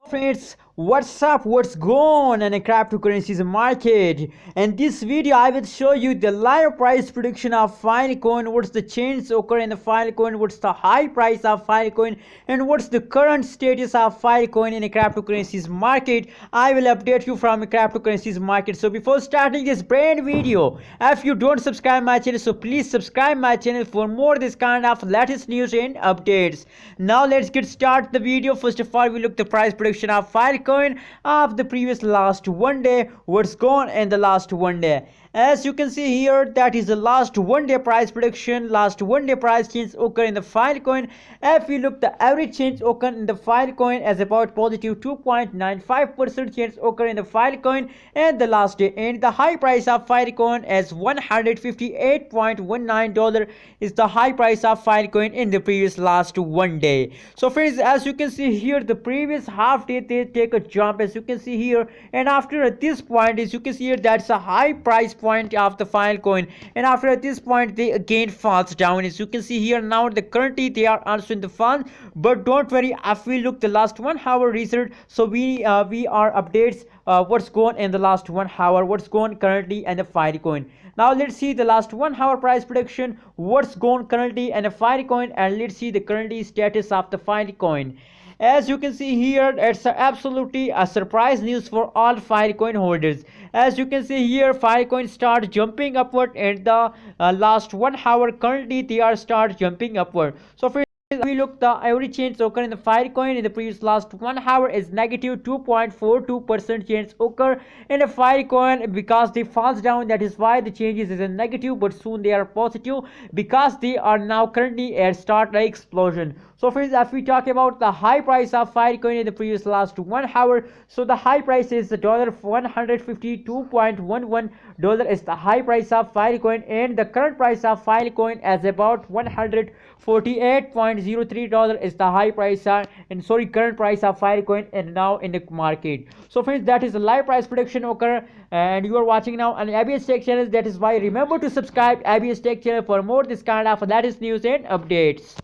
Friends, what's up, what's going on in a cryptocurrencies market? In this video I will show you the live price prediction of Filecoin, what's the change occur in the Filecoin, what's the high price of Filecoin, and what's the current status of Filecoin in a cryptocurrencies market. I will update you from a cryptocurrencies market. So before starting this brand video, if you don't subscribe my channel, so please subscribe my channel for more this kind of latest news and updates. Now let's get started the video. First of all, we look the price prediction of Filecoin of the previous last one day, what's gone in the last one day. As you can see here, that is the last one day price prediction, last one day price change occur in the Filecoin. If we look the average change occur in the Filecoin as about positive 2.95% change occur in the Filecoin and the last day, and the high price of Filecoin as $158.19 is the high price of Filecoin in the previous last one day. So friends, as you can see here, the previous half day they take a jump, as you can see here, and after at this point, as you can see here, that's a high price point of the Filecoin, and after at this point they again falls down. As you can see here, now the currently they are also in the fall, but don't worry, if we look the last 1 hour result, so we are updates what's going in the last 1 hour, what's going currently in the Filecoin. Now let's see the last 1 hour price prediction, what's going currently in the Filecoin, and let's see the currently status of the Filecoin. As you can see here, it's absolutely a surprise news for all Filecoin holders. As you can see here, Filecoin start jumping upward in the last 1 hour. Currently they are start jumping upward. So for we look the average change occur in the Filecoin in the previous last 1 hour is negative 2.42% change occur in the Filecoin because they falls down. That is why the changes is a negative, but soon they are positive because they are now currently at start like explosion. So friends, if we talk about the high price of Filecoin in the previous last 1 hour, so the high price is $152.11 is the high price of Filecoin, and the current price of Filecoin is about $148.03 is the high price current price of Filecoin and now in the market. So friends, that is the live price prediction occur, and you are watching now on ABS Tech channel. That is why remember to subscribe ABS Tech channel for more this kind of latest news and updates.